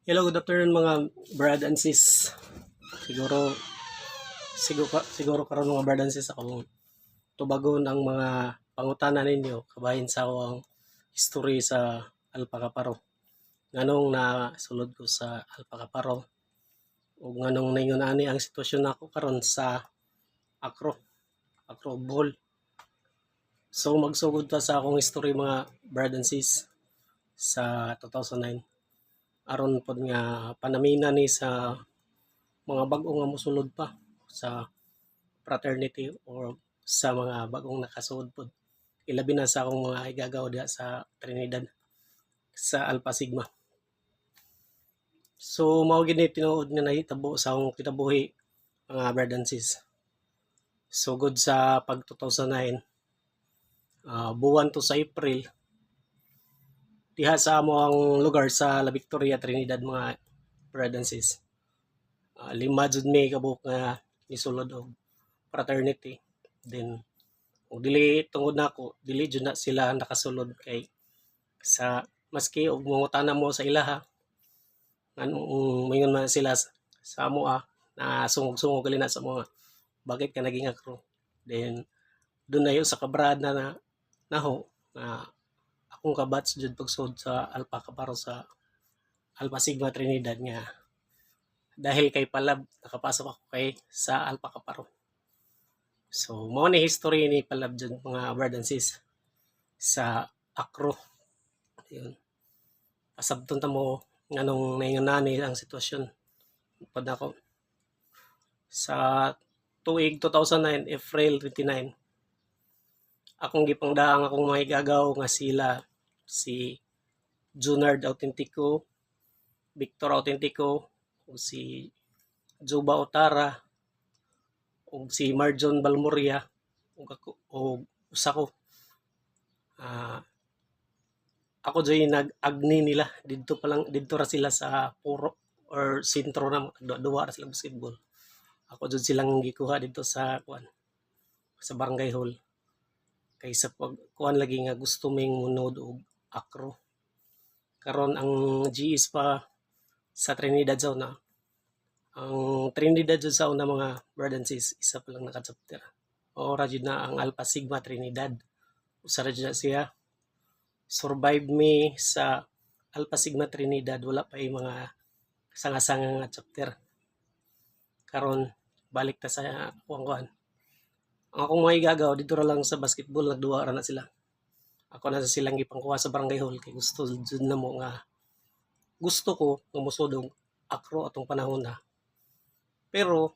Hello, good afternoon mga brad and sis. Siguro siguro karon mga brad and sis ako tubagon ang mga pangutana ninyo kabahin sa akong history sa Alpha Kaparo. Nganong na sulod ko sa Alpha Kaparo ug nganong ningon ani ang sitwasyon nako karon sa Akro, Akro Bohol. So magsugod ta sa akong history mga brad and sis sa 2009 aron pod nga panamina ni sa mga bag-o nga mosulod pa sa fraternity or sa mga bagong nakasuod pod. Ilabi na sa akong mga igagaw diha sa Trinidad sa Alpha Sigma. So mao gid ni tinuod nga nahitabo sa akong kinabuhi mga brad and sis. So good sa pag 2009 buwan to sa April diha sa amo ang lugar sa La Victoria, Trinidad mga brad and sis. Lima jud may kabuk nga nisulod og fraternity. Then kung dili tungod nako dili jud na sila nakasulod kay sa maski og mangutana mo sa ilaha mayon man sila sa amo na sungog-sungog gali na sa mga bakit ka naging akro. Then doon na yun sa kabrad na naho na akong kabats jud pagsud sa Alpha Kaparo sa Alpha Sigma Trinidad nga dahil kay Palab nakapasok ako kay sa Alpha Kaparo. So mao ni history ni Palab jud mga brad and sis sa Akro. Yun. Pasabton ta mo nganong naingonani ang sitwasyon pod ako sa tuig 2009 April 29 akong gipangdaang akong mga igagaw nga sila si Junard Autentico, Victor Autentico, o si Juba Otara, o si Marjon Balmoria, o usa ko. Ako joy nag-agni nila didto pa lang didto ra sila sa puro or sentro na duwa ra sila basketball. Ako jud silang gikuha dito sa kuan sa barangay hall kay sa pagkuan lagi nga gusto ming munod og akro. Karon ang GS pa sa Trinidad sa una. Ang Trinidad jud sa una mga brad and sis isa pa lang naka-chapter. Ora jud na ang Alpha Sigma Trinidad. Usa ra jud na siya. Survive me sa Alpha Sigma Trinidad wala pa yung mga sanga-sanga nga chapter. Karon balik ta sa kuan. Ang akong mga igagaw dito ra lang sa basketball nagduwa ra na sila. Ako na sa silang gipangkuha sa barangay hall kay gusto jud na mo nga gusto ko nga mosudong akro atong panahon na. Pero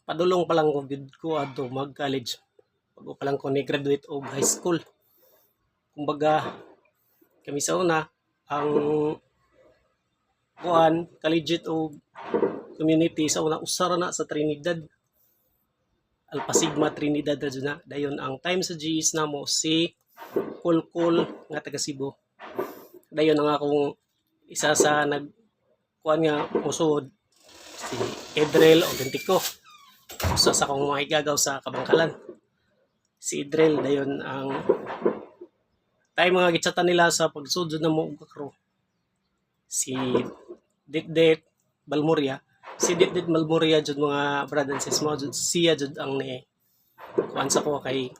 padulong pa lang ko adto mag-college. Bago pa lang ko ni graduate og high school. Kumbaga kami sa una ang kuan collegiate o community sa una usara na sa Trinidad. Alpha Sigma Trinidad ra jud na. Dayon ang time sa GS namo si Kulkul nga taga Cebu. Dayon ang akong isa sa nag kuan nga usod si Edrel Autentico. Usa sa akong mga igagaw sa Kabangkalan. Si Edrel dayon ang tay mga gitsatan nila sa pagsudod na mo kakro. Si Ditdit Balmoria. Si Ditdit Balmoria jud mga brad and sis mo jud siya jud ang ni kuan sa ko kay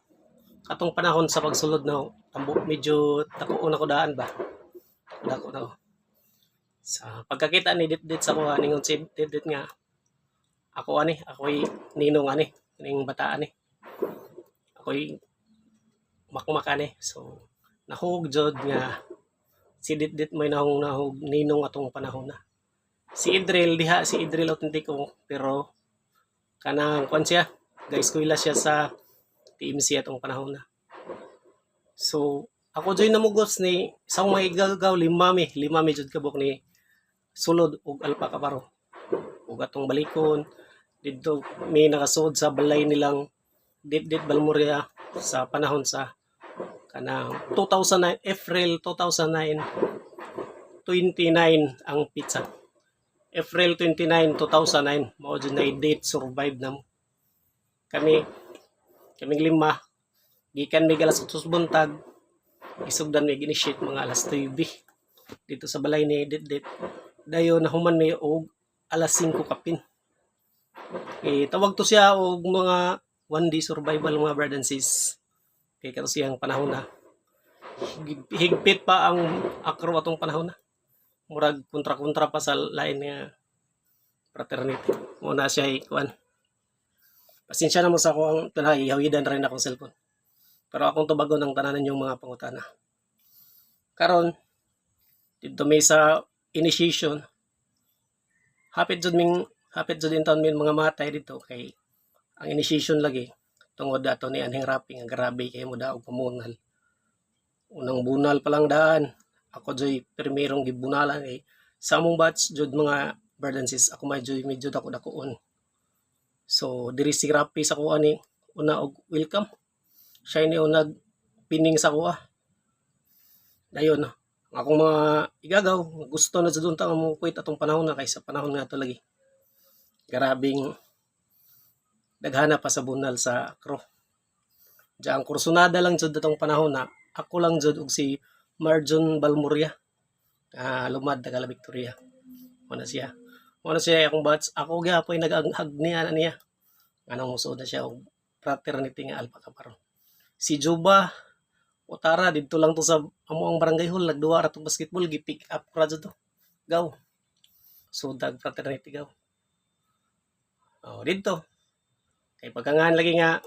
katong panahon sa pagsulod na tambo medyo dako na ko daan ba. Dako na ko. Sa pagkakita ni Ditdit sa ko ningon si Ditdit nga ako'y ninong ning bata ako'y makmak so nahug jud nga si Ditdit may nahug ninong atong panahon na. Si Idril diha si Idril Autentico pero kanang kuan siya ga-eskwela siya sa TMC atong panahon na. So ako joy namugos ni isang mga igagaw lima mi jud kabuk ni sulod og Alpha Kaparo. Ug atong balikon didto may nakasuod sa balay nilang Ditdit Balmoria sa panahon sa kanang 2009 April 2009 29 ang pizza. April 29, 2009 mao jud na date survive namo. Kaming lima gikan mi alas 8 buntag isugdan mi ginishoot mga alas 9 dito sa balay ni Ditdit. Dayon nahuman mi og alas 5 kapin. Tawag to siya og mga 1 day survival mga brad and sis. Kay kato siyang panahon na. Higpit pa ang akro atong panahon na. Murag kontra-kontra pa sa lain nga fraternity. Muna siya ikuan. Pasensya na mo sa akong hawidan rin akong cellphone. Pero akong tubagon ng tanan yung mga pangutana. Karon dito may sa initiation hapit jud in taon min mga matay dito kay ang initiation lagi tungod ato ni anhing rapping nga grabe kay mo daog pamunal. Unang bunal pa lang daan. Ako joy primerong gibunalan kay sa among batch jud mga brad and sis ako medyo dako-dakoon. So diri si Rapi sa kuha ni una og welcome. Siya ni unag pining sa kuha. Dayon ang akong mga igagaw gusto na sa doon ta mo kuit atong panahon na kaysa panahon nga to lagi. Garabing daghana pa sa bunal sa akro. Diyan kursunada lang jud atong panahon na ako lang jud og si Marjon Balmuria. Lumad taga Victoria. Muna siya akong batch. Ako gyapon nag-hag niya. Anong musod na siya og fraternity nga Alpha Kapar. Si Juba Utara dito lang to sa amo ang barangay hall nagduwa ra tong basketball gi-pick up ra jud to. Gaw. So dag fraternity gaw. Dito. Kay pagkangan lagi nga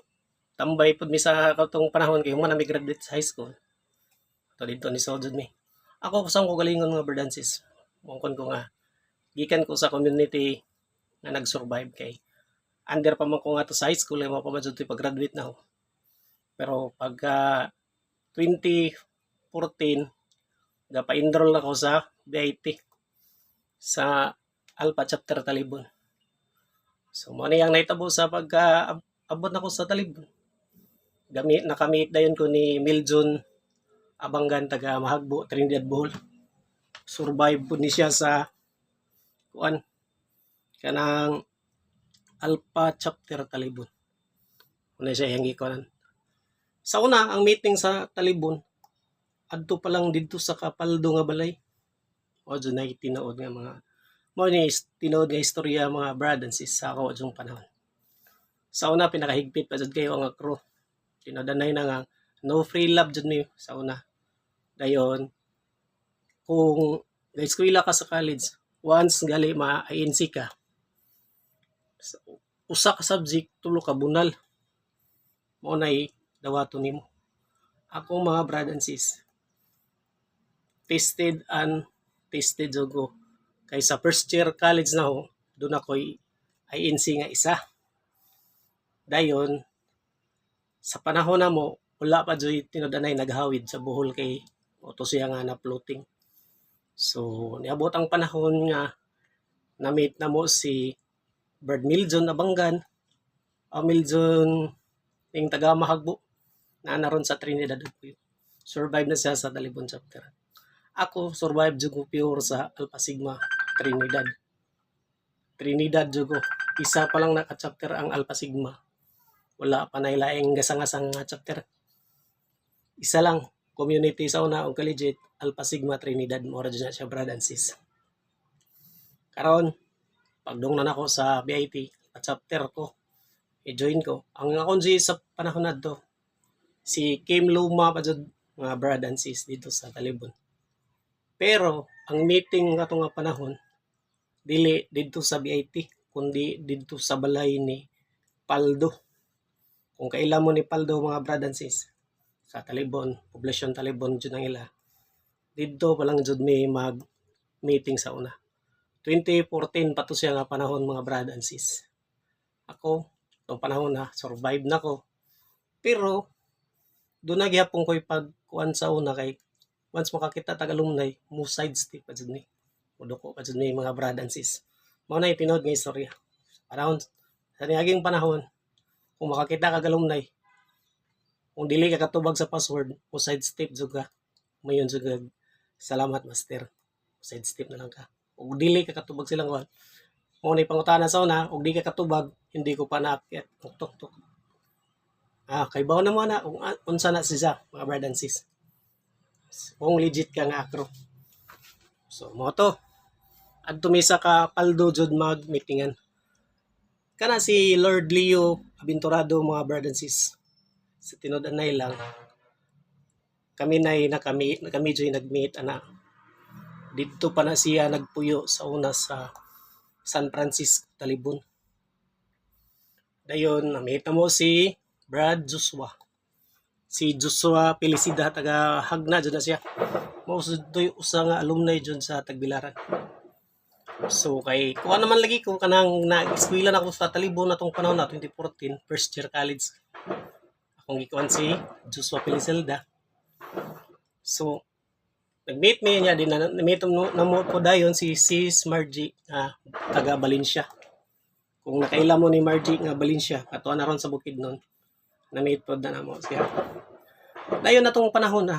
tambay pud mi sa katong panahon kay human na mi graduate sa high school. To dito ni sod mi. Ako kusang ko galingon mga Verdansis. Mongkon ko nga gikan ko sa community nga nag-survive kay under pa man ko nga to sa high school ay mo pa man jud pag-graduate na ako. Pero pagka 2014 gapa-enroll ako sa BIT sa Alpha Chapter Talibon. So mo ni ang naitabo sa pagka abot na ko sa Talibon. Nakamit dayon ko ni Miljon Abangan taga Mahagbo, Trinidad Bohol. Survive po ni siya sa kanang Alpha Chapter Talibon. Una siya yang gikuan. Sa una, ang meeting sa Talibon, adto pa lang dito sa Kapaldo nga balay. O dyan na tinood nga mga, tinood nga istorya mga brad and sis sa ako dyan panahon. Sa una, pinakahigpit pa dyan kayo ang akro. Tinodanay na nga, no free love dyan mi sa una. Dayon, kung na-eskwela ka sa college, once gali ma-INC ka, usa ka subject, tulo ka bunal. Mo na dawato nimo. Ako mga brad and sis, tested jud ko. Kay sa first year college na ho, doon ako INC nga isa. Dayon, sa panahon na mo, wala pa jud tinodanay naghawid sa Bohol kay auto siya nga na floating. So, niabot ang panahon nga na-meet na mo si Bird Miljon Abangan, Miljon yung taga Mahagbo, na naroon sa Trinidad. Survive na siya sa Talibon chapter. Ako, survive jugo pure sa Alpha Sigma Trinidad. Trinidad jugo. Isa pa lang naka-chapter ang Alpha Sigma. Wala pa na ilaing gasang-gasang chapter. Isa lang. Community sa una o collegiate Alpha Sigma Trinidad. Mora dyan siya brad and sis. Karon, pagdong na ako sa BIT, chapter ko, i-join ko. Ang akong sa panahon na to, si Kim Luma pa dyan, mga brad and sis dito sa Talibon. Pero, ang meeting nga nga panahon, dili dito sa BIT, kundi dito sa balay ni Paldo. Kung kailan mo ni Paldo, mga brad and sis, sa Talibon, poblasyon Talibon, dyan ang ila. Dito palang dyan may mag-meeting sa una. 2014 pa to siya nga panahon, mga brad and sis. Ako, itong panahon na, survive na ko. Pero, doon na gihapon ko ipagkuhan sa una kay once makakita taga-alumni, mo sidestep pa dyan ni. Mudoko pa dyan ni mga brad and sis. Mao na ipinood nga istorya. Panahon, sa niyaging panahon, kung makakita kag-alumni, kung dili ka katubag sa password, mo sidestep dyan ka. Mayon dyan salamat master. Sidestep na lang ka. Kung dili ka katubag silang kuhan, mo na ipangutanan sa una, kung di ka katubag, hindi ko pa naakyat. Tuk. Kay bawa na mo na, kung unsa na siya, mga brad and sis. Kung legit ka nga akro. So, mo to. adto mi sa kapaldo jud mag-meetingan. Kana si Lord Leo Abenturado mga brad and sis. Sa tinud-anay lang kami kami joy nag-meet ana. Dito pa na siya nagpuyo sa una sa San Francisco, Talibon. Dayon namita mo si Brad Joshua. Si Joshua Pelicida taga Hagna jud na siya. Mao toy usa nga alumni jud sa Tagbilaran. So kay kuha naman lagi ko kanang na-eskwela na ako sa Talibon atong panahon na 2014, first year college. Akong gikuan si Joshua Pelicida. So nag-meet me niya din na-meet na mo po dayon si Sis Margie taga Valencia. Kung nakaila mo ni Margie nga Valencia, katuan na ron sa bukid nun. Na-meet po na mo siya. Dayon na tong panahon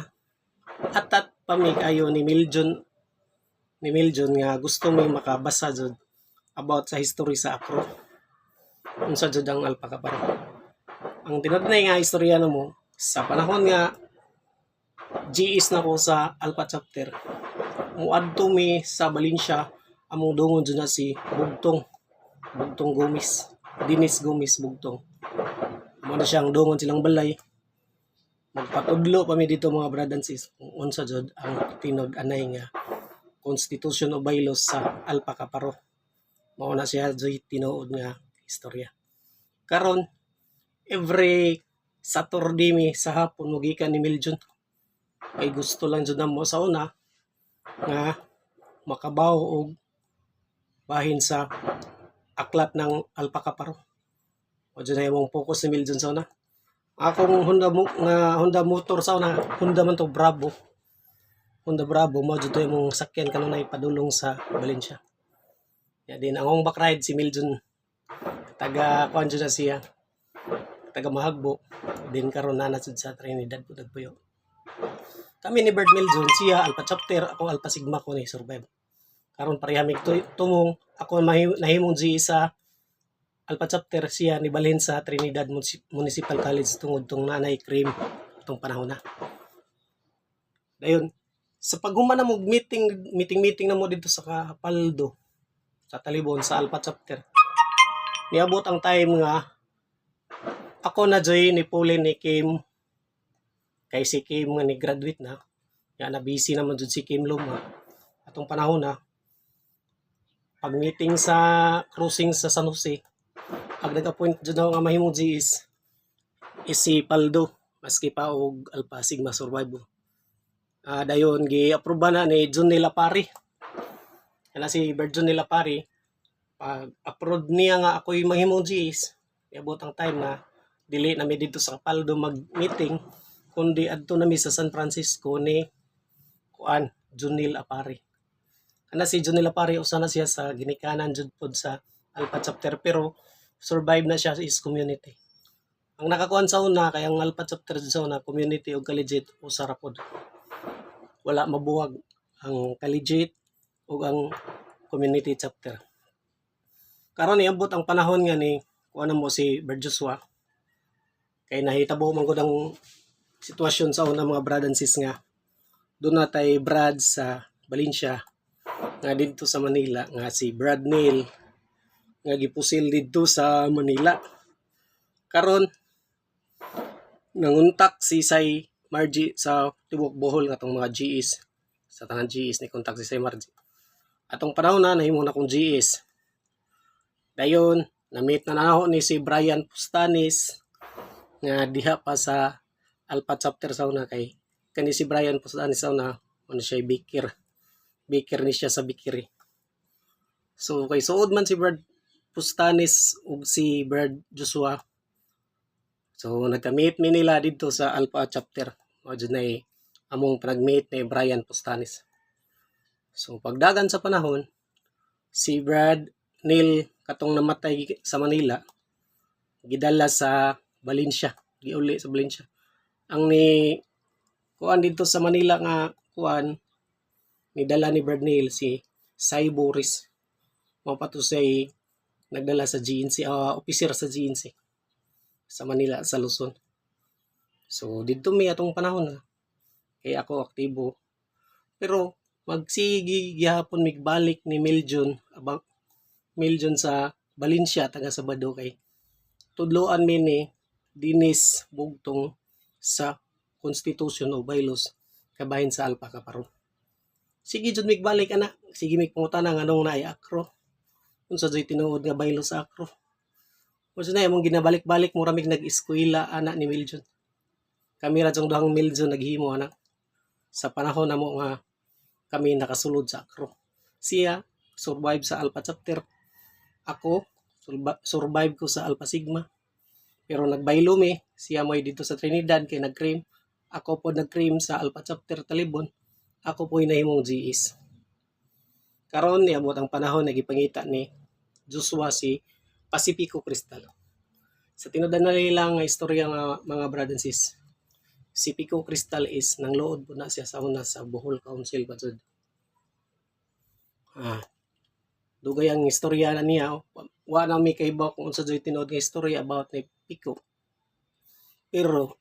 atat pa mi kayo ni Miljon nga gusto mi makabasa jud about sa history sa Acro. Unsa jud ang Alpha Kaparo. Ang tinudnay nga istorya na mo sa panahon nga GS na ko sa Alpha chapter. Muadto mi sa Valencia among dungon jud na si Bugtong Gomez. Dennis Gomez Bugtong. Amo na siyang dungon silang balay. Magpatudlo pa mi dito mga brad and sis kung unsa jud ang tinud-anay nga Constitution of Bylaws sa Alpha Kaparo. Mao na siya joy tinuod nga istorya. Karon every Saturday mi sa hapon mugikan ni Miljon. Kay gusto lang jud namo sa una nga makabaw og bahin sa aklat ng Alpha Kaparo. O dyan na yung focus ni Miljon sa una. Akong Honda motor sa una, Honda man to Bravo. Honda Bravo, mo dyan to yung sakyan kanunay padulong sa Valencia. Ya din, ang backride si Miljon, taga kuan dyan na siya, taga Mahagbo. Din karon na nasud sa Trinidad po nagpuyo. Kami ni Bird Miljon, siya Alpha Chapter, ako Alpha Sigma ko ni survive. Karon parehamig tumong ako nahimong G sa Alpha Chapter, siya ni balhin sa Trinidad Municipal College tungod tong nanay cream itong panahon na. Dayon, sa paghuman na mo meeting na mo dito sa Kapaldo sa Talibon sa Alpha Chapter. Niabot ang time nga ako na joy ni Pauline ni Kim kay si Kim nga ni graduate na. Ya na busy naman jud si Kim Luma. Atong panahon na pag meeting sa cruising sa San Jose, ang nag-appoint dyan ako nga mahimong GS is si Paldo, maski pa og Alpha Sigma Survival. Dayon, gi-approve na ni John Nila Pari. Kaya si John Nila Pari, pag approve niya nga ako'y mahimong GS, iabot ang time na dili na mi dito sa Paldo mag-meeting, kundi adto na mi sa San Francisco ni John Nila Pari. Kana si John Nila Pari, usa na siya sa ginikanan jud pod sa Alpha Chapter, pero survive na siya sa is community. Ang nakakuan sa una kay ang Alpha Chapter sa una community o collegiate usa ra pod. Wala mabuwag ang collegiate o ang community chapter. Karon niabot ang panahon nga ni kuan mo si Bird Joshua. Kay nahitabo man gud ang sitwasyon sa una mga brad and sis nga doon natay Brad sa Valencia nga dito sa Manila nga si Brad Neil nga gipusil dito sa Manila. Karon nanguntak si Say Margie sa Tibok Bohol nga tong mga GS. Sa tanang GS ni kontak si Say Margie. Atong panahon na nahimo na kong GS. Dayon na-meet na naho ni si Brian Pustanis nga diha pa sa Alpha Chapter sa una kay kani si Brian Pustanis sa una ano siya Baker ni siya sa Bikiri. So kay suod man si Brad Pustanis ug si Bird Joshua. So nagka-meet mi nila dito sa Alpha Chapter. Mao jud nay among nag-meet ni Brian Pustanis. So pagdagan sa panahon si Brad Neil katong namatay sa Manila gidala sa Valencia, giuli sa Valencia. Ang ni kuan dito sa Manila nga kuan ni dala ni Brad Neil si Sai Boris. Mao pa to say nagdala sa GNC, officer sa GNC sa Manila, sa Luzon. So dito mi atong panahon na kay ako aktibo. Pero Magsigi gihapon migbalik ni Miljon sa Valencia taga Sabado kay tudloan mi ni Dinis Bugtong sa Constitution o Bylaws kabahin sa Alpha Kaparo. Sige jud migbalik ana, sige migpangutana nganong naay akro. Unsa jud tinuod nga bylaws sa akro. Unsa na imong ginabalik-balik mura mig nag-eskwela ana ni Miljon. Kami ra jung duhang Miljon naghimo ana sa panahon namo nga kami nakasulod sa akro. Siya survive sa Alpha chapter. Ako survive ko sa Alpha Sigma. Pero nagbaylo mi, siya mo'y dito sa Trinidad kay nag-cream. Ako po nag-cream sa Alpha chapter Talibon. Ako po'y nahimong GS. Karon niabot ang panahon nagipangita ni Joshua si Pacifico Cristal. Sa tinudan na nilang nga istorya nga mga brad and sis, si Pico Cristal is nangluod po na siya sa una sa Bohol Council patsud. Dugay ang istorya na niya. Wa na mi kaibaw kung unsa joy tinuod nga istorya about ni Pico. Pero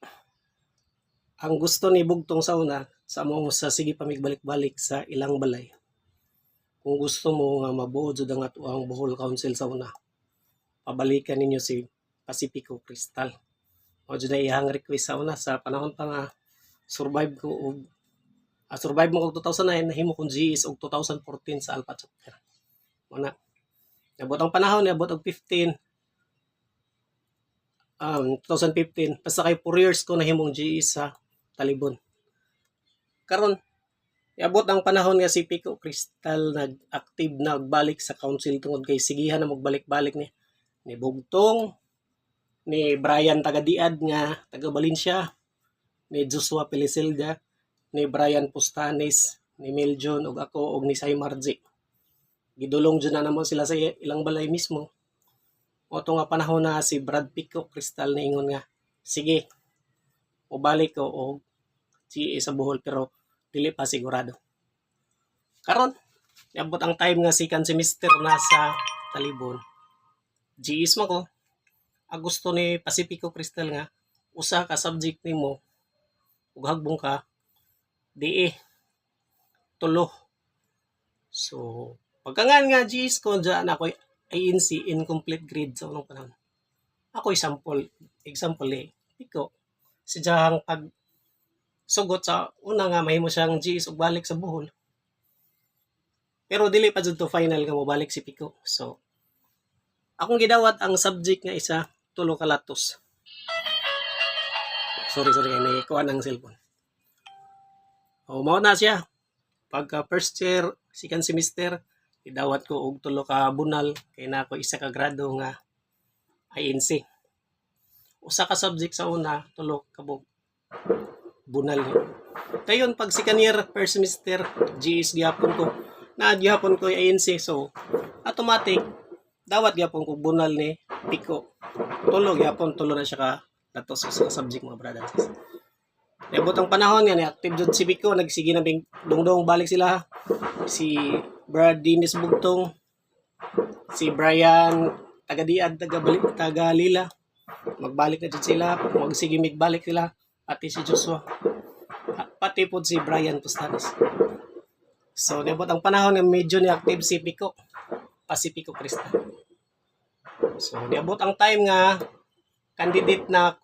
ang gusto ni Bugtong sa una, sa mo sa sige pa migbalik-balik sa ilang balay. Kung gusto mo nga mabuo jud ang atuang Bohol Council sa una, pabalikan ninyo si Pacifico Cristal. O dyan na iyang request sa una sa panahon pa nga survive mo og 2009 nahimo kong GS og 2014 sa Alpha chapter. Una. Nabot ang panahon niabot og 2015 basta kay 4 years ko nahimong GS sa Talibon. Karon iabot ang panahon nga si Pico Cristal nag-active na balik sa council tungod kay sigihan na magbalik-balik ni Bugtong, ni Brian Tagadiad nga taga Valencia, ni Joshua Pelisilda, ni Brian Pustanes, ni Miljon ug ako ug ni Sai Marji. Gidulong jud na namo sila sa ilang balay mismo. O to nga panahon na si Brad Pico Cristal niingon nga, sige, ubalik ko og GA sa Bohol pero dili pa sigurado. Karon, iabot ang time nga second semester na sa Talibon. GS mo ko. Ang gusto ni Pacifico Cristal nga usa ka subject nimo ug hagbong ka DE tulo. So pagkangan nga GS ko diyan ako INC incomplete grade sa unang panahon. Ako example Pico si jahang pag sugot sa una nga mahimo siyang GS ug balik sa Bohol. Pero dili pa jud to final nga mobalik si Pico. So akong gidawat ang subject nga isa tulo ka latos. Sorry kay may kuan ang cellphone. O mao na siya. Pagka first year, second semester, idawat ko og tulo ka bunal kay na ako isa ka grado nga INC. Usa ka subject sa una, tulo ka bunal. Dayon pag second year, first semester, GS gyapon ko. Na gyapon ko INC so automatic dawat gyapon ko bunal ni Pico. Tulo na siya ka latos sa subject mga brothers. Iabot ang panahon nga ni active jud si Pico, nagsige na bing dongdong balik sila. Si Brad Dinis Bugtong, si Brian Tagadiad taga Lila. Magbalik na jud sila, magsige migbalik sila pati si Joshua. Pati po si Brian Pustanes. So iabot ang panahon nga medyo ni active si Pico, Pacifico Cristal. So, niabot ang time nga candidate na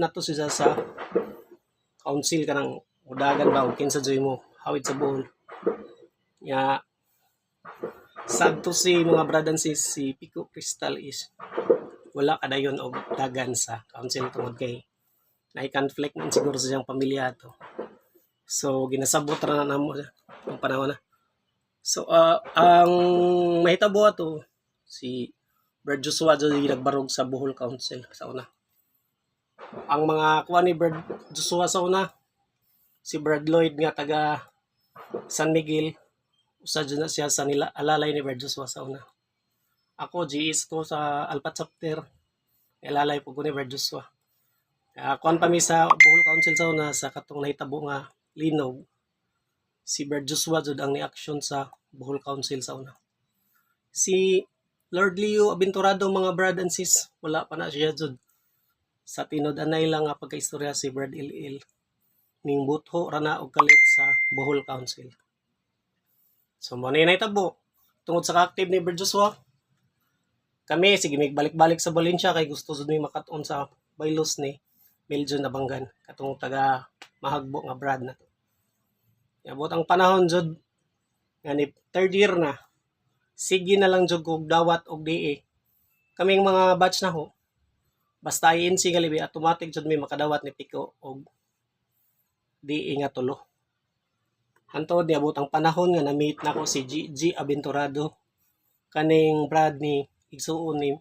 to siya sa council kanang udagan ba o kinsa joy mo hawid sa Bohol. Ya sad to si mga brad and sis, si Pico Cristal is wala kadayon og dagan sa council tungod kay nai-conflict man siguro sa siyang pamilya to. So ginasabot ra na namo ang panahon na. So ang mahitabo ato si Brad Joshua dyan nagbarog sa Bohol Council sa una. Ang mga kuha ni Brad Joshua sa una, si Brad Lloyd nga taga San Miguel, usa dyan na siya sa alalay ni Brad Joshua sa una. Ako, GS ko sa Alpha chapter, alalay po ko ni Brad Joshua. Kuhan pa mi sa Bohol Council sa una, sa katong nahitabo nga linog, si Brad Joshua dyan ang ni-action sa Bohol Council sa una. Si Lord Leo Abenturado mga brad and sis, wala pa na siya dyan. Sa tinod-anay lang nga pagkaistorya si Brad LL. Ning butho rana og kalit sa Bohol Council. So mo na tabo. Tungod sa ka-active ni Brad Joshua, kami sige mig balik-balik sa Valencia kay gusto jud mi makat-on sa baylos ni Miljon Nabanggan katong taga Mahagbo nga Brad na to. Yabot ang panahon jud nga ni third year na. Sige na lang jud kog dawat og DE. Kaming mga batch na ho. Basta INC nga libi automatic jud mi makadawat ni Pico og DE nga tulo. Hantod niabot ang panahon nga na-meet nako si G Abenturado kaning Brad ni igsuon ni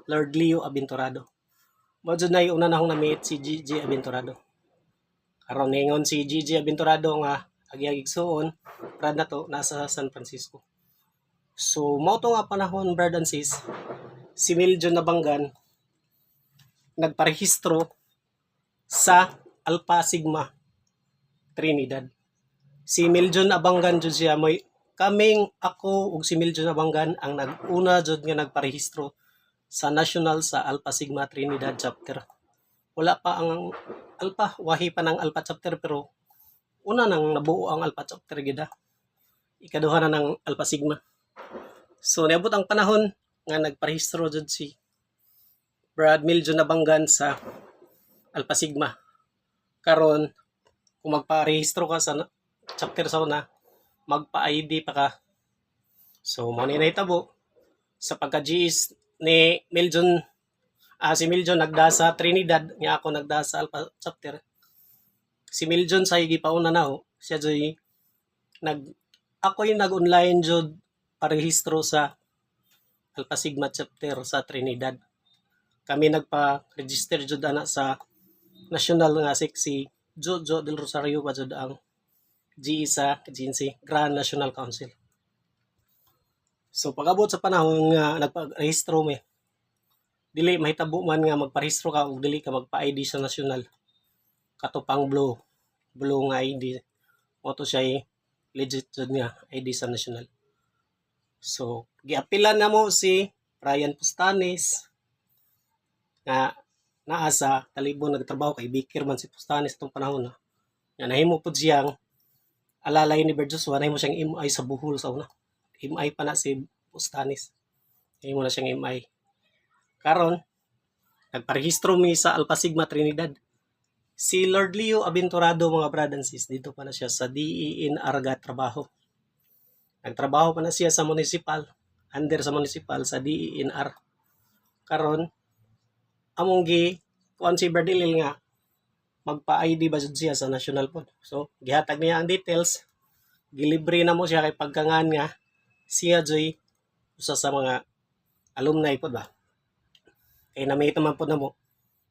Lord Leo Abenturado. Mao jud nay una na akong na-meet si G Abenturado. Karon ningon si G Abenturado nga agi igsuon Brad na to nasa San Francisco. So mao to nga panahon Brad and sis, si Miljon Nabanggan nagparehistro sa Alpha Sigma Trinidad. Si Miljon Abanggan jud siya moy kaming ako ug si Miljon Abanggan ang nag-una jud nga nagparehistro sa national sa Alpha Sigma Trinidad chapter. Wala pa ang Alpha, wahi pa ng Alpha chapter pero una nang nabuo ang Alpha chapter gida. Ikaduha na ng Alpha Sigma. So niabot ang panahon nga nagparehistro jud si Brad Miljon Abanggan sa Alpha Sigma. Karon kung magparehistro ka sa chapter sa una, magpa-ID pa ka. So, mo ni nahitabo sa pagka-GS ni Miljon, si Miljon nagda sa Trinidad, nga ako nagda sa Alpha chapter. Si Miljon sa higi pauna na ho, siya joy ako yung nag-online jud parehistro sa Alpha Sigma chapter sa Trinidad. Kami nagpa-register jud ana sa national nga si Jojo del Rosario pa jud ang GISA, GNC, Grand National Council. So pag-abot sa panahon nga nagpa-rehistro mi, dili mahitabo man nga magparehistro ka ug dili ka magpa-ID sa national. Katupang blue nga ID. Mo to siya legit jud nga ID sa national. So giapilan na mo si Ryan Pustanes nga naa sa Talibon nagtrabaho kay Bikir man si Pustanes itong panahon na. Nga nahimo pud siyang alalay ni Brad Joshua, nahimo siyang MI sa Bohol sa una. MI pa na si Pustanes. Nahimo na siyang MI. Karon nagparehistro mi sa Alpha Sigma Trinidad. Si Lord Leo Abenturado mga brad and sis, dito pa na siya sa DENR trabaho. Nagtrabaho pa na siya sa municipal, under sa municipal sa DENR. Karon among kuan si Brad Ilil nga magpa-ID ba jud siya sa national pod. So gihatag niya ang details, gilibre na mo siya kay pagkangan nga siya joy usa sa mga alumni pod ba. Kay na-meet naman pod na mo.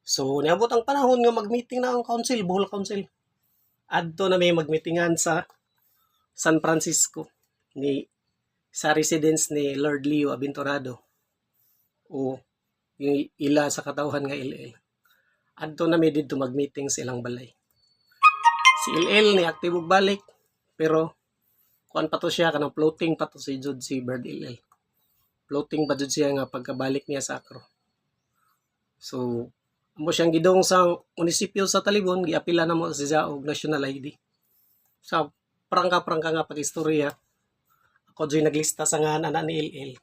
So niabot ang panahon nga mag-meeting na ang council, Bohol Council. Adto na may magmeetingan sa San Francisco ni sa residence ni Lord Leo Abenturado o yung ila sa katawhan nga LL. Adto na may dito mag-meeting sa ilang balay. Si LL ni aktibo balik pero kuan pa to siya kanang floating pa to si Jud si Bird LL. Floating pa jud siya nga pagkabalik niya sa Acro. So mo siyang gidong sa munisipyo sa Talibon, giapila na mo siya og national ID. Sa prangka nga pag-istorya, ako joy naglista sa ngalan ana ni LL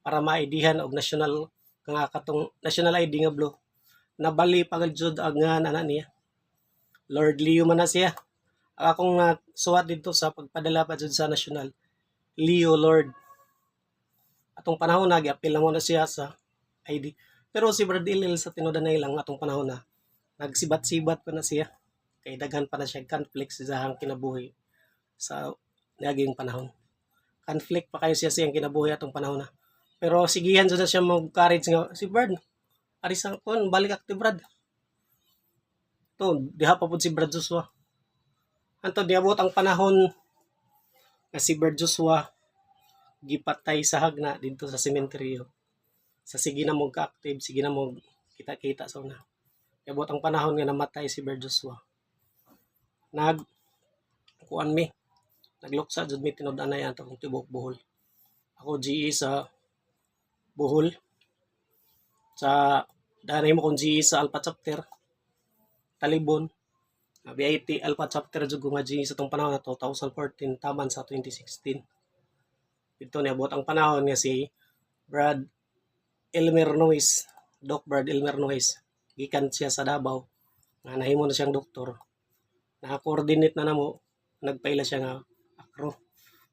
para maidihan og national nga katong national ID nga blue. Nabali pagad jud ang ngalan ana niya. Lord Leo man na siya. Akong suwat dito sa pagpadala pa jud sa national. Leo Lord. Atong panahon na giapil na mo na siya sa ID. Pero si Brad Ilil sa tinudanay lang atong panahon na nagsibat-sibat pa na siya. Kay daghan pa na siya conflict sa siyang kinabuhi sa naging panahon. Conflict pa kayo siya siyang kinabuhi atong panahon na. Pero sigihan jud na siya mag-courage nga si Brad. Ari sa kon balik akti Brad. To diha pa pud si Brad Joshua. Anto diabot ang panahon nga si Brad Joshua gipatay sa hagna dito sa sementeryo. Sa sige na mo ka-active, sige na mo kita-kita sa una. Diabot ang panahon nga namatay si Brad Joshua. Kuan mi. Nagluksa jud mi tinud-anay atong tibok Bohol. Ako GE sa Bohol. Sa danay mo kung GE sa Alpha chapter Talibon. BIT Alpha chapter jud ko nga G sa tong panahon na 2014 taman sa 2016. Dito niabot ang panahon nga si Brad Elmer Noyes, Doc Brad Elmer Noyes, gikan siya sa Davao, nga nahimo na siyang doktor. Naka-coordinate na namo, nagpaila siya nga akro.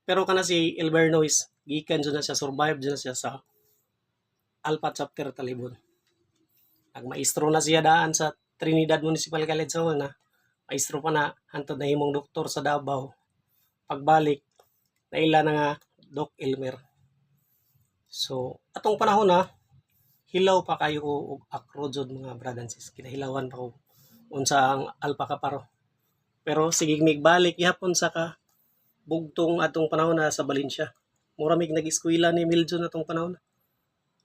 Pero kana si Elmer Noyes, gikan dyan na siya, survive dyan na siya sa Alpha chapter Talibon. Nagmaestro na siya daan sa Trinidad Municipal College sa una. Maestro pa na, hantod na himong doktor sa Davao. Pagbalik, naila na nga Doc Elmer. So, atong panahon na, hilaw pa kayo og akro jud mga brad and sis. Kinahilawan pa ko unsa ang Alpha Kaparo. Pero sige migbalik yapon sa ka bugtong atong panahon na sa Valencia. Mura mig nag-eskwela ni Miljon atong panahon na.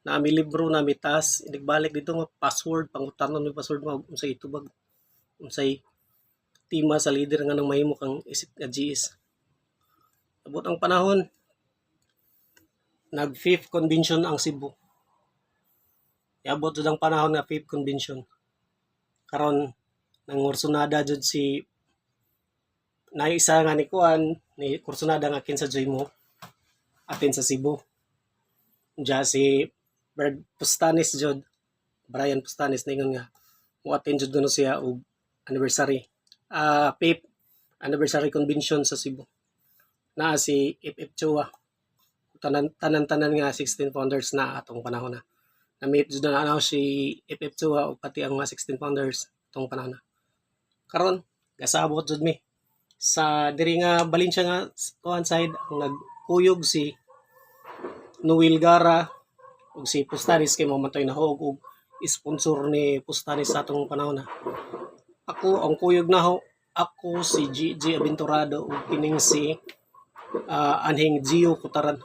Naami libro na mitas, nagbalik dito nga password, pangutanon mi password mo unsay itubag. Unsay tima sa leader nga nang mahimo kang isip nga GS. Abot ang panahon, nag-5th convention ang Cebu. Iabot jud ang panahon nga 5th convention. Karon nang Kursunada jud si naisa nga ni Kuan ni Kursunada nga kin sa Joymo atin sa Cebu. Diya si Brad Pustanis jud, Brian Pustanis ningon nga mo atin jud kuno siya og anniversary. 5th anniversary convention sa Cebu. Na si FF Chua. Tanan-tanan nga 16 founders na atong panahon na. Na-meet jud na ano si FF Chua o pati ang mga 16 founders itong panahon na. Karon, gasabot jud mi. Sa diri nga Valencia nga kuan side ang nagkuyog si Noel Gara ug si Pustanis kay mamatoy na hog ug sponsor ni Pustanis sa atong panahon na. Ako ang kuyog na ho, ako si GG Abenturado ug kining si anhing Gio Kutaran,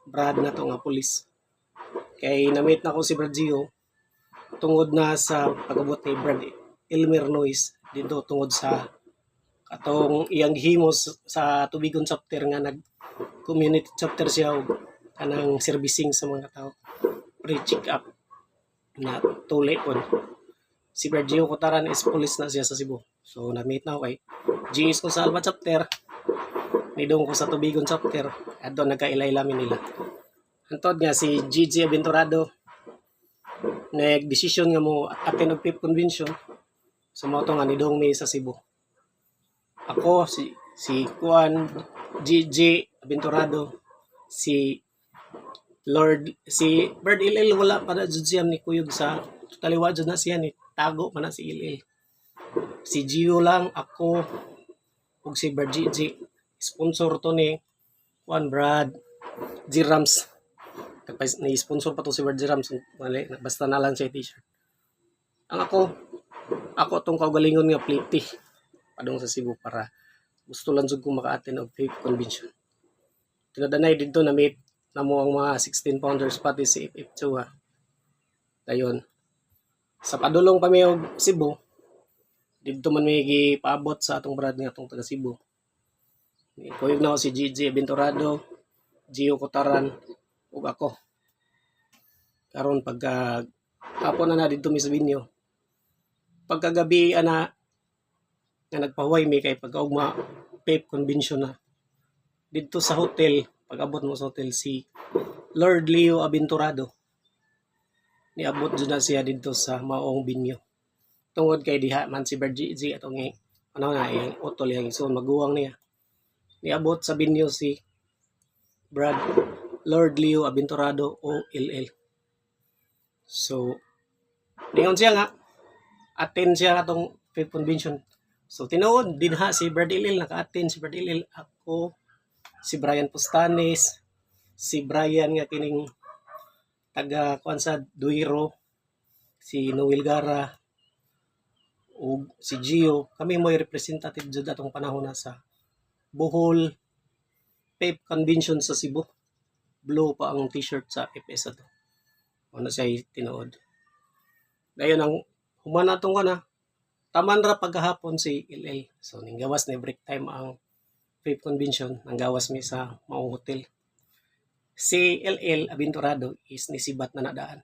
brad na to nga pulis. Kay na-meet na ko si Brad Gio tungod na sa pag-abot ni Brad Elmer Noyes dito tungod sa atong iyang himos sa Tubigon chapter nga nag-community chapter siya og kanang servicing sa mga tao. Pre-check up na tuli po. Si Brad Gio Kutaran is police na siya sa Cebu. So na-meet na ako kay GS ko sa Alpha chapter. Nidong ko sa Tubigon chapter. At doon nagkailay-lamin nila. Antod nga si GG Abenturado nag-desisyon nga mo attend og 5th convention. So mo to nga nidong mi sa Cebu. Ako si Kuan GG Abenturado, si Lord, si Bird LL wala pa na jud siya ni kuyog sa taliwa jud na siya ni tago pa na si LL. Si Gio lang, ako ug si Bird GG. Sponsor to ni Kuan Brad G Rams. Ni-sponsor pa to si Bird G Rams. Basta na lang siya t-shirt. Ang ako tong kaugalingon nga pliti padung sa Cebu para gusto lang jud ko maka-attend og 5th convention. Tinadanay dito na meet na mo ang mga 16 founders pati si FF Chua. Dayon. Sa padulong pa mi og Cebu, dito man may gipaabot sa atong brad nga atong taga Cebu. Kuyog na ako si GG Abenturado, Gio Kutaran, ug ako. Karon pagka hapon na dito mi sa Binyo. Pagkagabi ana nga nagpahuway mi kay pagkaugma 5th convention na. Dito sa hotel, pag-abot mo sa hotel si Lord Leo Abenturado. Niabot dyan na siya dito sa Maong Binyo. Tungod kay diha man si Brad GG atong ano na yung utol yung so maguwang niya. Niabot sa Binyo si Brad Lord Leo Abenturado o LL. So, ningon siya nga, attend siya atong 5th convention. So, tinuod, dinha si Brad LL, naka-attend si Brad LL. Ako, si Brian Pustanis, si Brian nga kining taga Kwansa Duiro, si Noel Gara, o si Gio. Kami mo'y representative dyan atong panahon na sa Bohol 5th convention sa Cebu. Blue pa ang t-shirt sa FS ato. Ano siya tinuod. Dayon ang humanatong ko na, taman ra paghahapon si LL. So, ninggawas na break time ang 5th convention. Nanggawas mi sa Maong Hotel. Si LL Abenturado is nisibat na nadaan.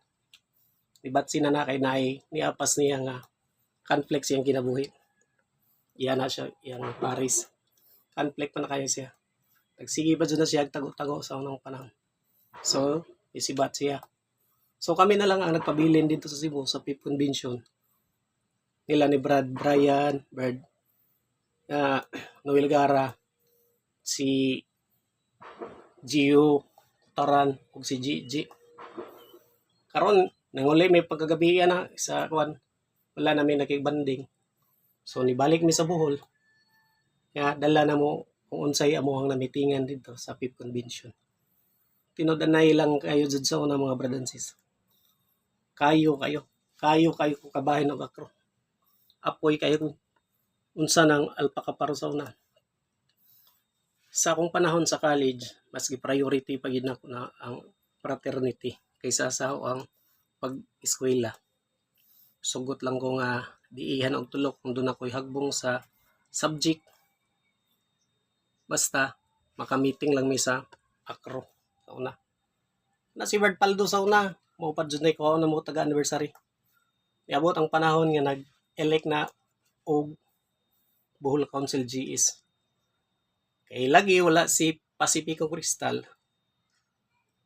Nibat si na kay naay niapas niya nga conflict siyang kinabuhi. Iyan na siya, iyang Paris. Conflict pa na kayo siya. Nagsige pa dyan na siya, tago-tago sa unang panahon. So, isibat siya. So, kami na lang ang nagpabilin dito sa Cebu, sa 5th Convention. Nila ni Brad, Brian, Bird, Noel Gara, si Gio, Taran, ug si Gigi. Karon nanguli may pagkagabi na sa kuan, wala namin nakigbanding. So, nibalik mi sa Bohol. Kaya dala na mo kung unsay amuhang namitingan dito sa 5th Convention. Tinodanay lang kayo dyan sa una mga bradansis. Kayo ko kabahin og akro. Apoy kayo unsa ng alpaka para sa una. Sa akong panahon sa college, mas gi-priority pa gid nako na ang fraternity kaysa sa ang pag-eskwela. Sugot lang ko nga diihan og tulok kung doon ako'y hagbong sa subject. Basta makamiting lang mi sa akro sa una. Na si Bert Paldo sa una, maupad dyan ko na mo taga-anniversary. Iabot ang panahon nga nag-elect na og Bohol Council GS. Kay lagi wala si Pacifico Cristal.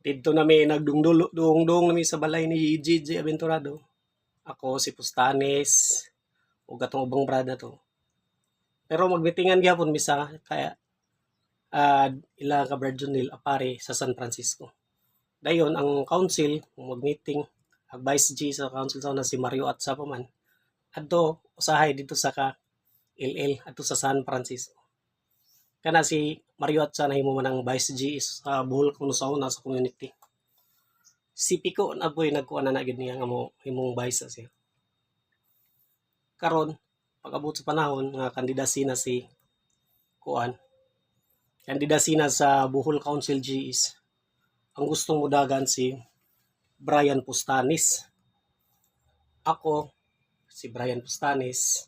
Dito na may nagdungdong na may sa balay ni Gigi Aventurado. Ako si Pustanes ug atong ubang brada to. Pero magmitingan gyapon misa kaya ila ka Virginil apare sa San Francisco. Dayon ang council mag-meeting, ang vice G sa council sa una si Mario at sa paman. Adto usahay dito sa ka LL adto sa San Francisco. Kana si Mario at sa nahimo man ang vice G sa Bohol kuno sa una sa community. Si Pico na boy nagkuan na gid niya nga mo himong vice siya. Karon pag-abot sa panahon nga kandidasi na si kuan kandidasi na sa Bohol Council GS. Ang gustong mudagan si Brian Pustanis. Ako, si Brian Pustanis.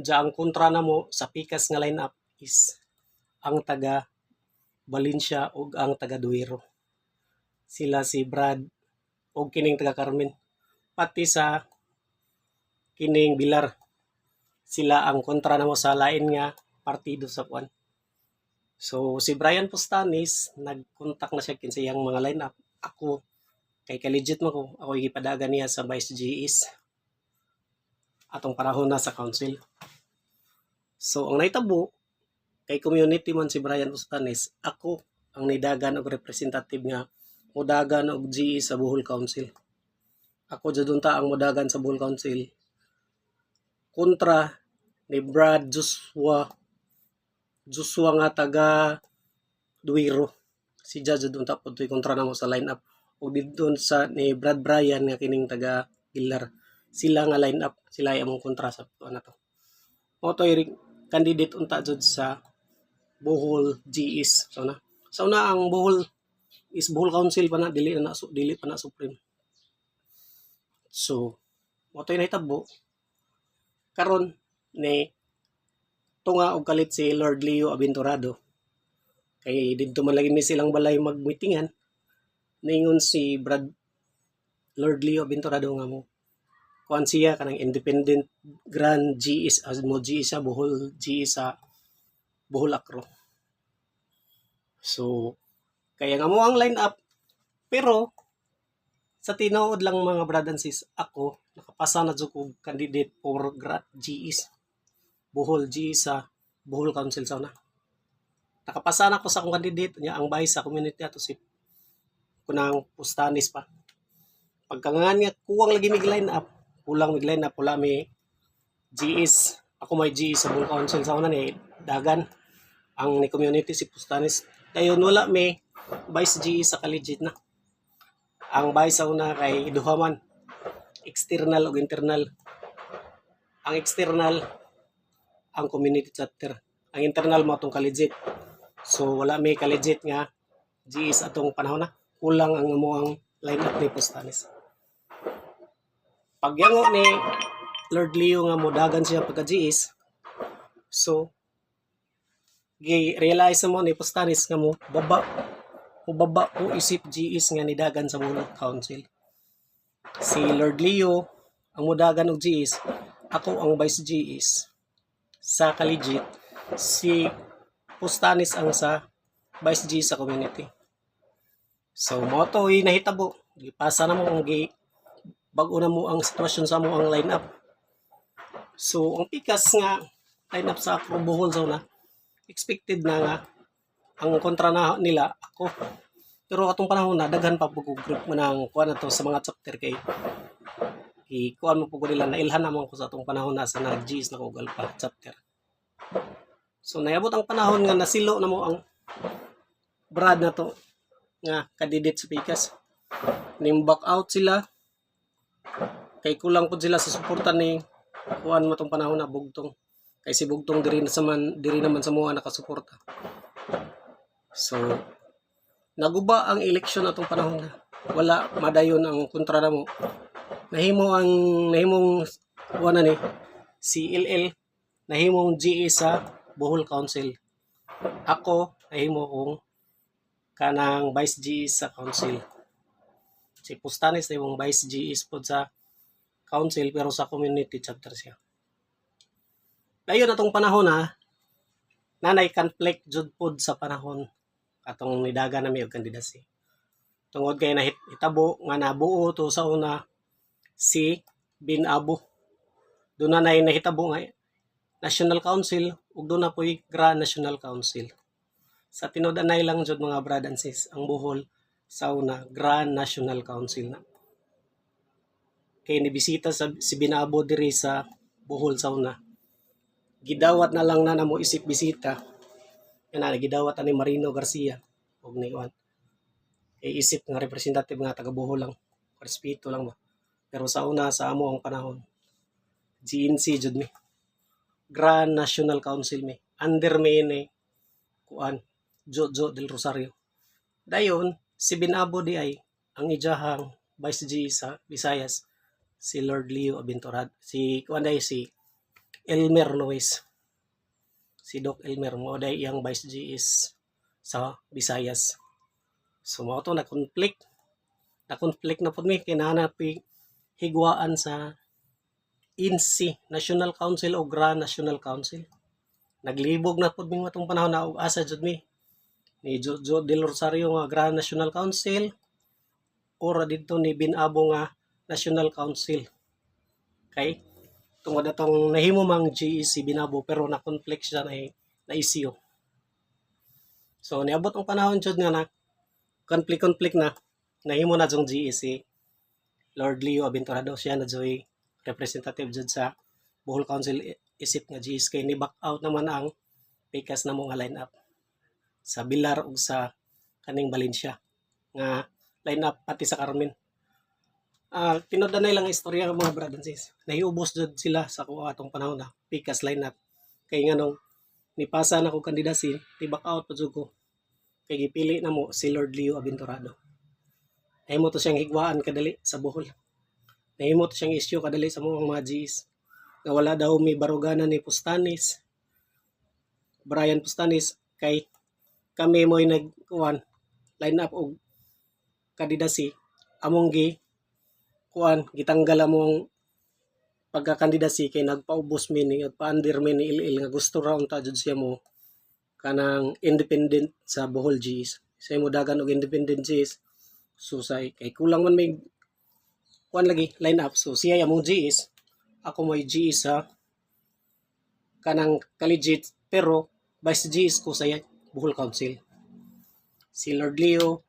Diya ang kontra na mo sa pikas nga lineup is ang taga Valencia o ang taga Duero. Sila si Brad o kining taga Carmen. Pati sa kining Bilar. Sila ang kontra na mo sa lain nga partido sa kuan. So, si Brian Pustanis, nag-contact na siya kinsa iyang mga lineup. Ako, kay ka-legit mo ko, ako igipadagan niya sa Vice GS. Atong panahon na sa council. So, ang naitabo, kay community man si Brian Pustanis, ako ang nidagan og representative nga mudagan og GS sa Bohol Council. Ako jud unta ang mudagan sa Bohol Council. Kontra ni Brad Joshua nga taga Duero. Si Judge doon tapos ito'y kontra na mo sa lineup. O dito sa ni Brad Bryan nga kining taga Pilar. Sila nga lineup, sila ay among kontra sa ano to. O to'y candidate unta jud sa Bohol GS. So na ang Bohol is Bohol Council pa na dili pa na Supreme. So mo to'y nahitabo karon ni tunga og kalit si Lord Leo Aventurado. Kay dito man lagi mi silang balay magmitingan. Ningon si Lord Leo Aventurado nga mo. Kuan siya kanang independent grand GS as mo GS sa Bohol GS sa Bohol Acro. So kaya nga mo ang line up pero sa tinuod lang mga brad and sis ako nakapasa na jud og candidate for GS Bohol G sa Bohol Council sa una. Nakapasa na ko sa akong candidate niya ang bahay sa community ato si kunang Pustanis pa. Pagkangan niya kuwang lagi mig line up, kulang mig line up wala may GS. Ako may GS sa Bohol Council sa una ni dagan ang ni community si Pustanis. Dayon wala may vice GS sa kaligit na. Ang bahay sa una kay duha man external ug internal. Ang external ang community chapter. Ang internal mo itong kalegit. So, wala may kalegit nga GS atong panahon na. Kulang ang amuang line-up ni Pustanis. Pagyango ni Lord Leo nga modagan siya pagka-GS, so, realize mo ni Pustanis nga mo, baba ko isip GS nga nidagan sa Bohol Council. Si Lord Leo, ang modagan og GS, ako ang vice GS. sa Kaligit, si Pustanis ang sa Vice G sa community. So mo to nahitabo, gipasa na mo ang bag-o na mo ang sitwasyon sa mo ang lineup. So ang pikas nga lineup sa Akro Bohol zone na expected na nga ang kontra na nila ako. Pero atong panahon na daghan pa pug group mo nang kuan na to sa mga chapter kay kuan mo pug nila nailhan naman ko sa atong panahon na sa nag-Gs na kugal pa chapter. So nayabot ang panahon nga nasilo na mo ang Brad na to nga kadidit sa pikas. Ning back out sila kay kulang pud sila sa suporta ni kuan mo tong panahon na Bugtong. Kay si Bugtong diri naman sa mga nakasuporta. So naguba ang eleksyon atong panahon na. Wala madayon ang kontra na mo. Nahimong kuan ni si LL nahimong GE sa Bohol Council. Ako nahimo kong kanang Vice GE sa Council. Si Pustanis nahimong Vice GE pod sa Council pero sa community chapter siya. Dayon atong panahon na nanay conflict jud pod sa panahon atong nidaga na may kandidasi. Tungod kay nahitabo nga nabuo to sa una si Bin Abo. Doon na nahitabo nga National Council ug doon na po'y Grand National Council. Sa tinud-anay lang jud mga brad and sis ang Bohol sa una Grand National Council na. Kay nibisita si Bin Abo diri sa Bohol sa una. Gidawat na lang na namo isip bisita. Yan gidawat ni Marino Garcia og ni Juan. Kay isip nga representative nga taga Bohol lang. Respeto lang ba. Pero sa una sa amo ang panahon GNC jud mi. Grand National Council mi. Under mi ni kuan Jojo del Rosario. Dayon si Binabo di ay ang ijahang Vice G sa Visayas si Lord Leo Abenturad. Si kuan day si Elmer Lois. Si Doc Elmer mo day yang Vice G is sa Visayas. So mo to na conflict na pud mi kinahanglan higwaan sa INSI National Council o Grand National Council. Naglibog na pud mi matong panahon na og asa jud mi ni Jojo del Rosario nga Grand National Council or dito ni Binabo nga National Council. Kay tungod atong nahimo mang GEC Binabo pero na conflict siya na issue. So niabot ang panahon jud nga na conflict na nahimo na jung GEC Lord Leo Abenturado siya na joy representative jud sa Bohol Council isip nga GS kay ni back out naman ang pikas na mo nga lineup sa Bilar ug sa kaning Valencia nga lineup pati sa Carmen. Tinud-anay lang istorya ng mga brad and sis. Nahiubos jud sila sa atong panahon na pikas lineup kay nganong nipasa na ko kandidasi ni back out pud ko kay gipili na mo si Lord Leo Abenturado. Nahimo to siyang higwaan kadali sa Bohol. Nahimo to siyang issue kadali sa mga GS. Nga wala daw may barugana ni Pustanis. Brian Pustanis kay kami mo'y nagkuan line up og kandidasi among gitanggal among pagkakandidasi kay nagpaubos mi ni at paandir mi ni Il nga gusto ra unta jud siya mo kanang independent sa Bohol GS. Sa mo dagan og independent GS. So say kay kulang man may kuan lagi line up. So siya among GS, ako may GS sa kanang Kaligit pero Vice GS ko sa Bohol Council. Si Lord Leo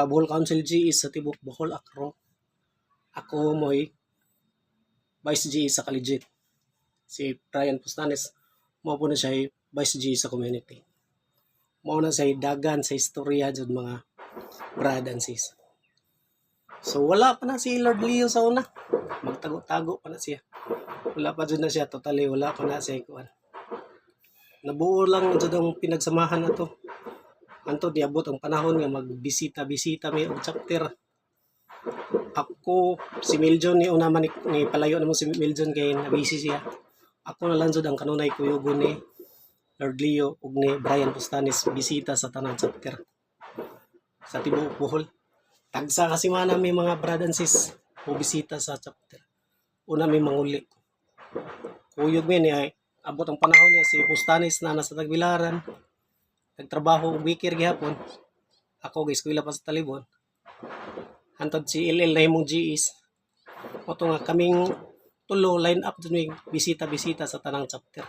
Bohol Council GS sa tibok Bohol Akro. Ako mo'y Vice GS sa Kaligit. Si Brian Pustanes mo po na siya Vice GS sa community. Mao na say dagan sa istorya jud mga brad and sis. So wala pa na si Lord Leo sa una. Magtago-tago pa na siya. Wala pa dyan na siya. Totally wala pa na siya ikuan. Nabuo lang dyan ang pinagsamahan na to. Anto diabot ang panahon nga magbisita-bisita may og chapter. Ako, si Miljon ni una man ni palayo na mo si Miljon kay nabisi siya. Ako na lang dyan ang kanunay kuyugo ni Lord Leo ug ni Brian Pustanis bisita sa tanang chapter. Sa tibuok Bohol. Tagsa kasi man may mga brad and sis o bisita sa chapter. Una may manguli. Kuyog mi ni ay Abot ang panahon niya si Pustanis na nasa Tagbilaran, nagtrabaho og weekend gihapon. Ako gi-eskwela pa sa Talibon. Hantod si LL na himong GS. Moto nga kaming tulo line up dun may bisita-bisita sa tanang chapter.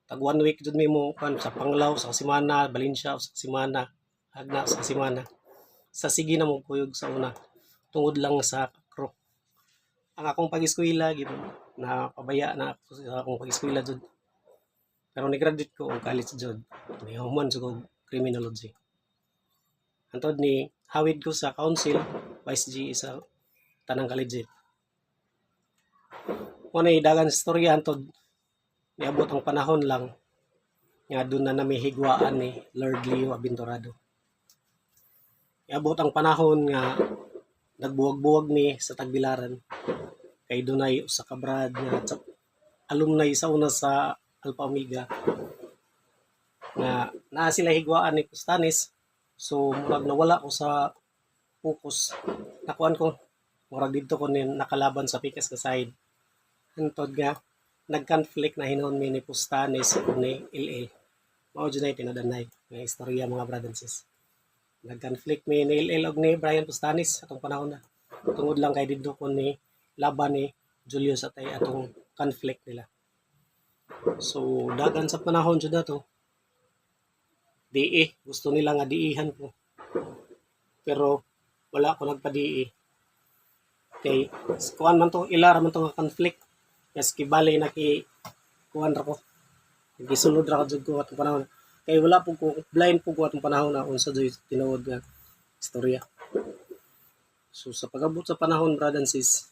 Tag 1 week dun may mo sa Panglao, sa Kasimana, Valencia, sa Kasimana, Agna, sa Kasimana. Sa sige na mo kuyog sa una. Tungod lang sa crew. Ang akong pag-eskwela, na pabaya na ako sa akong pag-eskwela dun. Pero ni-graduate ko ang college dun. May human sa kong criminology. Antod ni hawid ko sa council, vice G sa tanang college. Muna dagan sa storya antod niabot ang panahon lang nga doon na namihigwaan ni Lord Leo Abenturado. Niabot ang panahon nga nagbuwag-buwag ni sa Tagbilaran. Kay dunay usa ka brad nga alumni sa una sa Alpha Omega nga naa sila higwaan ni Pustanis. So murag nawala ko sa focus. Nakuan ko murag dito ko nin nakalaban sa pikas ka side. Hantod nga nag-conflict na hinon mi ni Pustanis ug ni LL. Mao jud nay tinadanay nga istorya mga brad and sis. Nag-conflict mi ni LL ug ni Brian Pustanis atong panahon na. Tungod lang kay didto ko ni laban ni Julius atay atong conflict nila. So dagan sa panahon jud ato. DE, gusto nila nga diihan ko. Pero wala ako nagpa-DE. Okay, kuan man to, ilara man to nga conflict. Yes, kibali na kuan ra ko. Gisulod ra ko jud ko atong panahon. Kay wala po ko, blind po ko atong panahon na unsa jud tinuod nga istorya. So sa pag-abot sa panahon, brad and sis,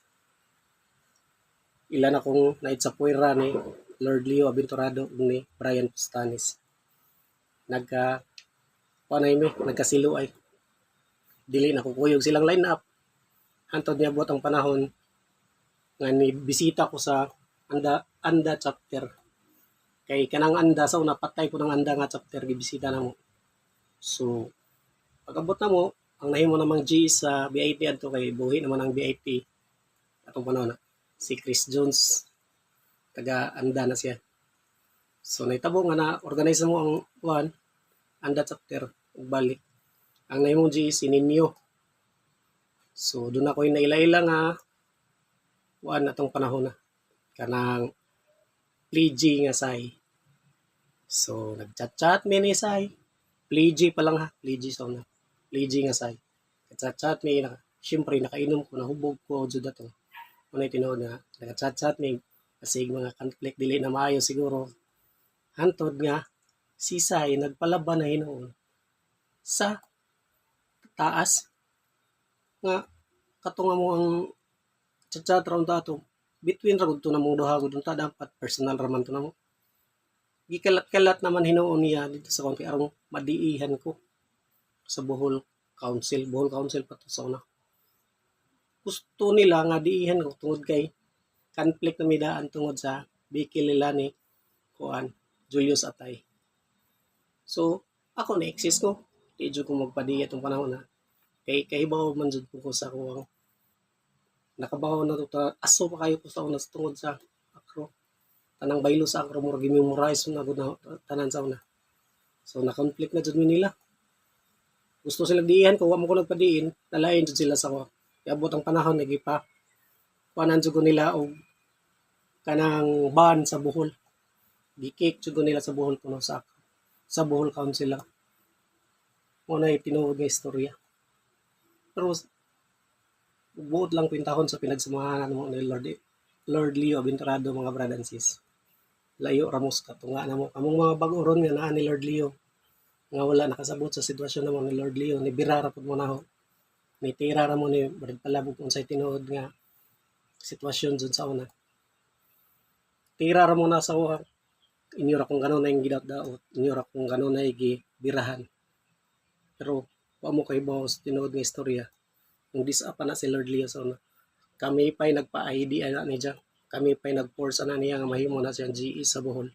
ilan akong naid sa puwera ni Lord Leo Abenturado ug ni Brian Pustanis. Nagkasilo ay. Dili na kukuyog silang line up. Hantod niabot ang panahon nga ni bisita ko sa Anda chapter. Kay kanang Anda sa una patay ko ng Anda nga chapter gibisita namo. So pag-abot na mo, ang nahimo namang G sa BIP adto kay buhi naman ang BIP atong panahon na si Chris Jones taga Anda na siya. So naitabo nga na organize mo ang Anda chapter ug balik. Ang nahimong G si Ninyo. So doon ako yung naila-ila nga atong panahon na kanang Pligi nga say. So nagchat-chat mi ni say. Pligi pa lang ha, Pligi sa una. Pligi nga say. Nagchat-chat mi na syempre nakainom ko, nahubog ko jud ato. Unay tinuod nga nagchat-chat mi kasi mga conflict dili na maayo siguro. Hantod nga si say nagpalaban na hinoon sa taas nga katunga mo ang chat round ato between ra gud to namong duha gud ta dapat personal ra man to namo gikalat-kalat naman hinuon niya dito sa konti arong madiihan ko sa Bohol Council pa to sa una. Gusto nila nga diihan ko tungod kay conflict na midaan tungod sa bikil nila ni kuan Julius Atay. So ako na exist ko di jud ko magpadiya tong panahon na kay kahibaw man jud ko sa kuwang nakabaw na to aso pa kayo ko sa una tungod sa akro tanang baylo sa akro murag memorize na gud na tanan sa una. So na conflict na jud mi nila. Gusto sila diihan ko wa mo ko nagpadiin nalain jud sila sa ko. Iabot ang panahon nagipa panan jud ko nila og kanang ban sa Bohol. Gikik jud ko nila sa Bohol kuno sa Bohol Council lang. Muna tinuod nga istorya. Pero buot lang kwintahon sa pinagsamahan mo ni Lord Leo Abenturado mga brad and sis. Layo ramos katunga na mo kamong mga bag-oron nga naa ni Lord Leo nga wala nakasabot sa sitwasyon namo ni Lord Leo ni birara pud mo naho. Ni tira ra mo ni brad palabog unsay tinuod nga sitwasyon jud sa una. Tira ra mo na sa uha. Inyo ra kung ganon na yung gidaot-daot. Inyo ra kung ganon na yung gibirahan. Pero wa mo kay boss tinuod nga istorya. Kung disapa na si Lord Leo sa una. Kami pa'y nagpa-ID ana ni Jack. Kami pa'y nag-force ana niya nga mahimo na siyang GE sa Bohol.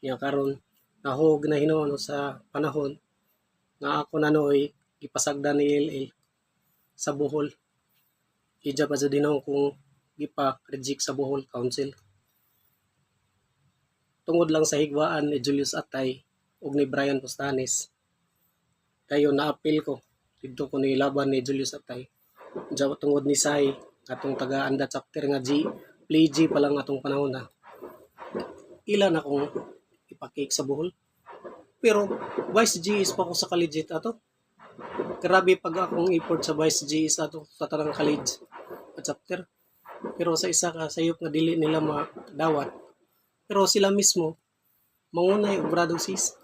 Niya karon nahog na hinuon sa panahon nga ako nanoy gipasagda ni LL sa Bohol. Ija pa sa dinong kung gipa-reject sa Bohol Council. tungod lang sa higwaan ni Julius Atay ug ni Brian Postanes. Dayon na-appeal ko didto ko ni laban ni Julius Atay. Jawa tungod ni Sai atong taga-anda chapter nga play G pa lang atong panahon na. Ilan akong ipakik sa Bohol. Pero Vice G is pa ko sa collegiate ato. Grabe pag akong effort sa Vice G is ato sa tanang college at chapter. Pero sa isa ka sayop nga dili nila madawat. Pero sila mismo mangunay og bradog sis.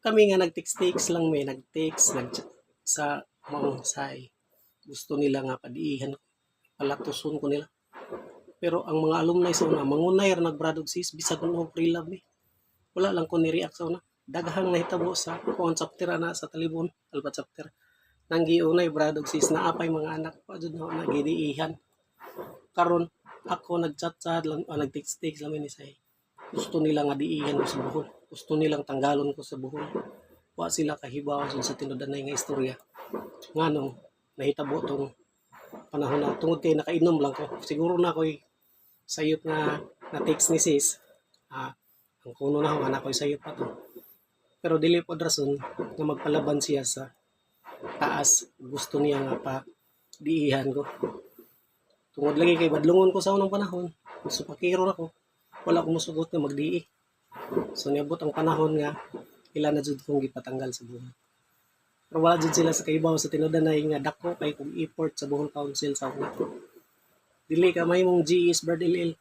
Kami nga nag-text lang may nag-text sa mga Sai. Gusto nila nga padiihan palatuson ko nila. Pero ang mga alumni sa una mangunay ra nagbradog sis bisag no pre-love ni. Wala lang ko ni-react sa una. Daghang nahitabo sa ako ang chapter na sa Talibon, Alba chapter. Nang giunay bradog sis na apay mga anak pa jud na gidiihan. Karon ako nag-chat-chat lang o nag-text lang ni Sai. Gusto nila nga diihan ko sa Bohol. Gusto nilang tanggalon ko sa Bohol. Wa sila kahibaw sa tinudanay nga istorya. Nganong nahitabo tong panahon na tungod kay nakainom lang ko. Siguro na ako'y sayop nga na-text ni sis. Ang kuno na ako, anak ko'y sayop pa to. Pero dili po rason nga magpalaban siya sa taas. Gusto niya nga pa diihan ko. Tungod lagi kay badlungon ko sa unang panahon. So pakiro ako. Wala akong musugot nga magdii. So niabot ang panahon nga ilan na jud kong gipatanggal sa Bohol. Pero wala jud sila sa kaibaw sa tinudanay nga dako kay kung effort sa Bohol Council sa una. Dili ka may mong GS Bird LL.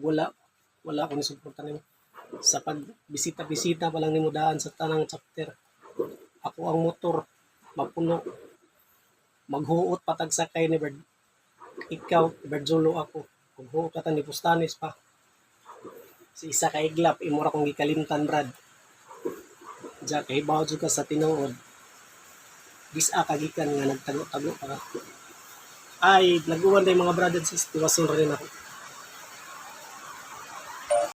Wala akong suporta nimo. Sa pagbisita-bisita pa lang nimo daan sa tanang chapter. Ako ang motor mapuno. Maghuot patag sakay ni Bird. Ikaw, Berjolo ako. Maghuot ka ni Postanes pa. Si isa ka iglap, imura kong gikalimtan, Brad. Diya, kahibaw ka sa tinuod. Gisa kagikan nga nagtago-tago pa ka. Ay, laguan day mga brad and sis, tiwason rin ako.